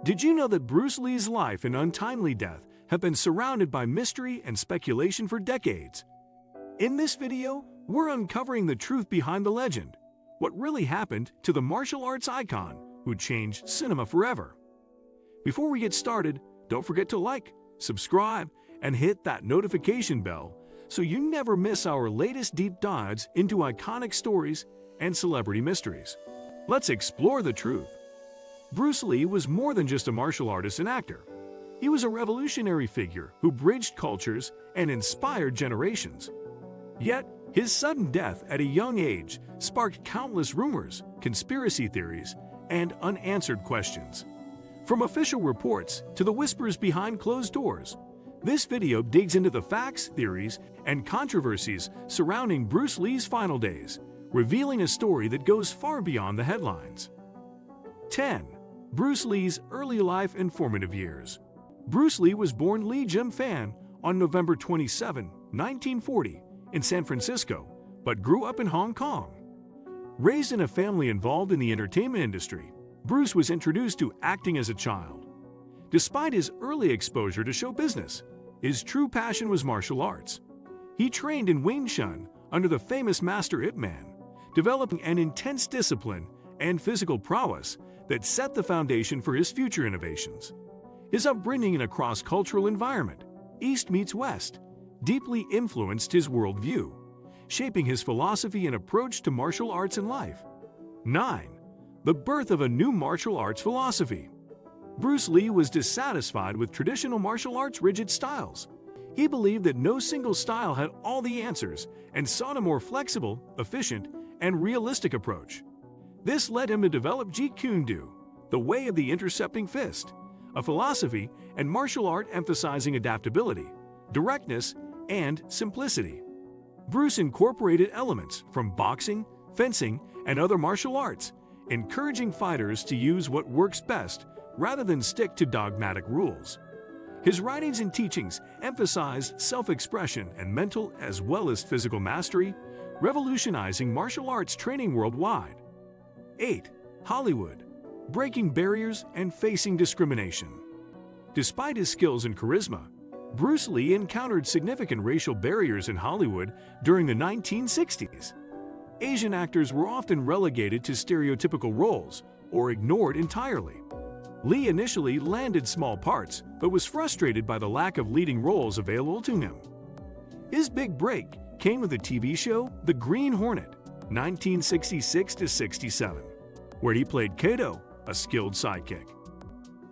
Did you know that Bruce Lee's life and untimely death have been surrounded by mystery and speculation for decades? In this video, we're uncovering the truth behind the legend, what really happened to the martial arts icon who changed cinema forever. Before we get started, don't forget to like, subscribe, and hit that notification bell so you never miss our latest deep dives into iconic stories and celebrity mysteries. Let's explore the truth. Bruce Lee was more than just a martial artist and actor. He was a revolutionary figure who bridged cultures and inspired generations. Yet, his sudden death at a young age sparked countless rumors, conspiracy theories, and unanswered questions. From official reports to the whispers behind closed doors, this video digs into the facts, theories, and controversies surrounding Bruce Lee's final days, revealing a story that goes far beyond the headlines. 10. Bruce Lee's early life and formative years. Bruce Lee was born Lee Jim Fan on November 27, 1940, in San Francisco, but grew up in Hong Kong. Raised in a family involved in the entertainment industry, Bruce was introduced to acting as a child. Despite his early exposure to show business, his true passion was martial arts. He trained in Wing Chun under the famous master Ip Man, developing an intense discipline and physical prowess that set the foundation for his future innovations. His upbringing in a cross-cultural environment, East meets West, deeply influenced his worldview, shaping his philosophy and approach to martial arts and life. 9. The birth of a new martial arts philosophy. Bruce Lee was dissatisfied with traditional martial arts' rigid styles. He believed that no single style had all the answers and sought a more flexible, efficient, and realistic approach. This led him to develop Jeet Kune Do, the way of the intercepting fist, a philosophy and martial art emphasizing adaptability, directness, and simplicity. Bruce incorporated elements from boxing, fencing, and other martial arts, encouraging fighters to use what works best rather than stick to dogmatic rules. His writings and teachings emphasized self-expression and mental as well as physical mastery, revolutionizing martial arts training worldwide. 8. Hollywood. Breaking barriers and facing discrimination. Despite his skills and charisma, Bruce Lee encountered significant racial barriers in Hollywood during the 1960s. Asian actors were often relegated to stereotypical roles or ignored entirely. Lee initially landed small parts, but was frustrated by the lack of leading roles available to him. His big break came with the TV show The Green Hornet, 1966-67, where he played Kato, a skilled sidekick.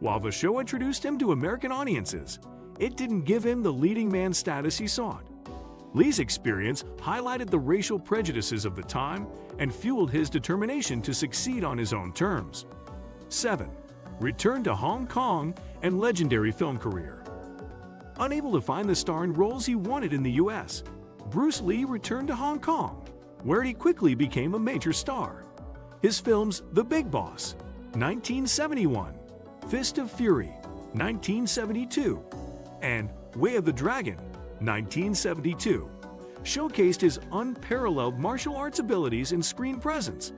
While the show introduced him to American audiences, it didn't give him the leading man status he sought. Lee's experience highlighted the racial prejudices of the time and fueled his determination to succeed on his own terms. 7. Return to Hong Kong and legendary film career. Unable to find the starring roles he wanted in the US, Bruce Lee returned to Hong Kong, where he quickly became a major star. His films The Big Boss, 1971, Fist of Fury, 1972, and Way of the Dragon, 1972, showcased his unparalleled martial arts abilities and screen presence.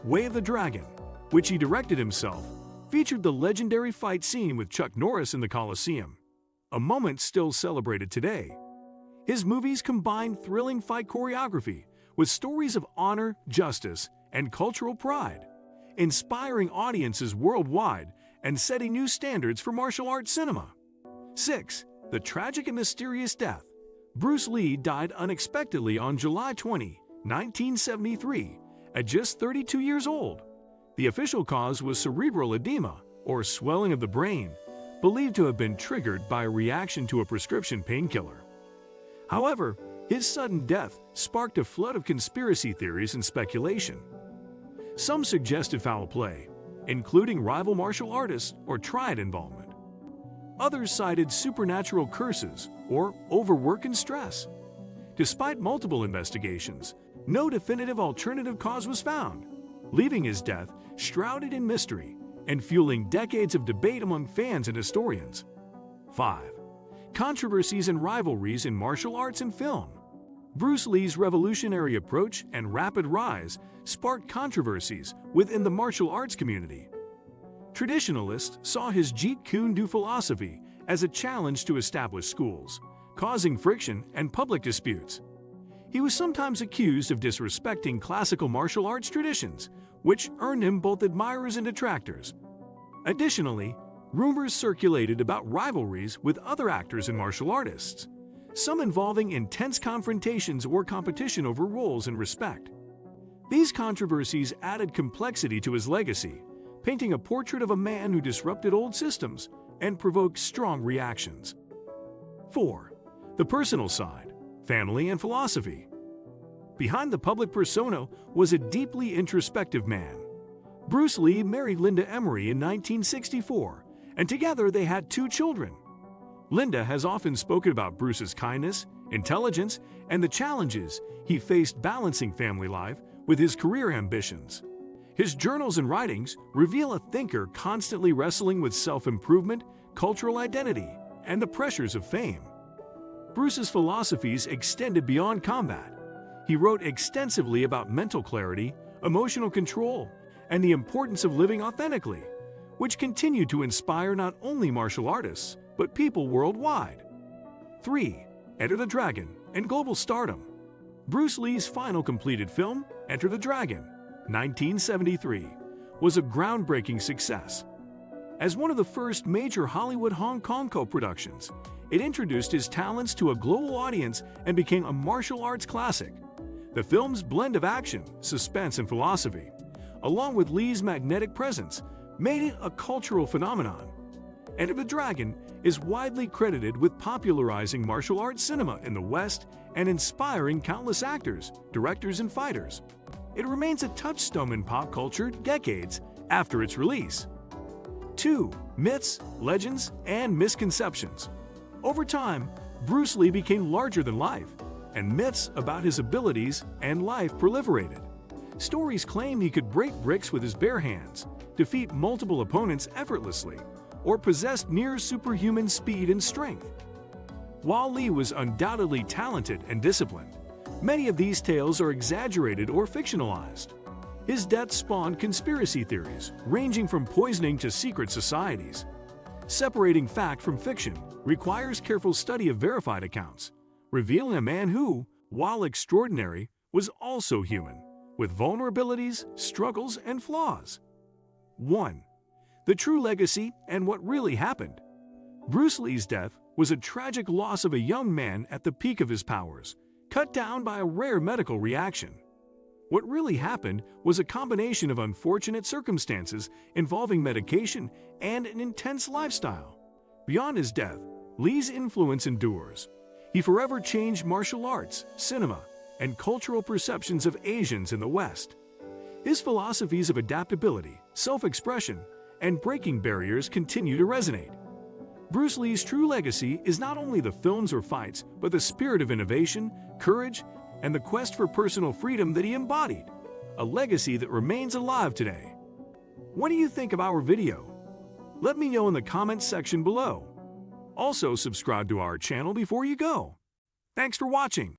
Way of the Dragon, which he directed himself, featured the legendary fight scene with Chuck Norris in the Coliseum, a moment still celebrated today. His movies combine thrilling fight choreography with stories of honor, justice, and cultural pride, inspiring audiences worldwide and setting new standards for martial arts cinema. 6. The tragic and mysterious death. Bruce Lee died unexpectedly on July 20, 1973, at just 32 years old. The official cause was cerebral edema, or swelling of the brain, believed to have been triggered by a reaction to a prescription painkiller. However, his sudden death sparked a flood of conspiracy theories and speculation. Some suggested foul play, including rival martial artists or triad involvement. Others cited supernatural curses or overwork and stress. Despite multiple investigations, no definitive alternative cause was found, leaving his death shrouded in mystery and fueling decades of debate among fans and historians. 5. Controversies and rivalries in martial arts and film. Bruce Lee's revolutionary approach and rapid rise sparked controversies within the martial arts community. Traditionalists saw his Jeet Kune Do philosophy as a challenge to established schools, causing friction and public disputes. He was sometimes accused of disrespecting classical martial arts traditions, which earned him both admirers and detractors. Additionally, rumors circulated about rivalries with other actors and martial artists, some involving intense confrontations or competition over roles and respect. These controversies added complexity to his legacy, painting a portrait of a man who disrupted old systems and provoked strong reactions. 4. The personal side, family and philosophy. Behind the public persona was a deeply introspective man. Bruce Lee married Linda Emery in 1964, and together they had 2 children. Linda has often spoken about Bruce's kindness, intelligence, and the challenges he faced balancing family life with his career ambitions. His journals and writings reveal a thinker constantly wrestling with self-improvement, cultural identity, and the pressures of fame. Bruce's philosophies extended beyond combat. He wrote extensively about mental clarity, emotional control, and the importance of living authentically, which continued to inspire not only martial artists, but people worldwide. 3. Enter the Dragon and global stardom. Bruce Lee's final completed film, Enter the Dragon, 1973, was a groundbreaking success. As one of the first major Hollywood-Hong Kong co-productions, it introduced his talents to a global audience and became a martial arts classic. The film's blend of action, suspense, and philosophy, along with Lee's magnetic presence, made it a cultural phenomenon. Enter the Dragon is widely credited with popularizing martial arts cinema in the West and inspiring countless actors, directors, and fighters. It remains a touchstone in pop culture decades after its release. 2. Myths, legends, and misconceptions. Over time, Bruce Lee became larger than life, and myths about his abilities and life proliferated. Stories claim he could break bricks with his bare hands, defeat multiple opponents effortlessly, or possessed near superhuman speed and strength. While Lee was undoubtedly talented and disciplined, many of these tales are exaggerated or fictionalized. His death spawned conspiracy theories, ranging from poisoning to secret societies. Separating fact from fiction requires careful study of verified accounts, revealing a man who, while extraordinary, was also human, with vulnerabilities, struggles, and flaws. 1. The true legacy and what really happened. Bruce Lee's death was a tragic loss of a young man at the peak of his powers, cut down by a rare medical reaction. What really happened was a combination of unfortunate circumstances involving medication and an intense lifestyle. Beyond his death, Lee's influence endures. He forever changed martial arts, cinema, and cultural perceptions of Asians in the West. His philosophies of adaptability, self-expression, and breaking barriers continue to resonate. Bruce Lee's true legacy is not only the films or fights, but the spirit of innovation, courage, and the quest for personal freedom that he embodied, a legacy that remains alive today. What do you think of our video? Let me know in the comments section below. Also, subscribe to our channel before you go. Thanks for watching.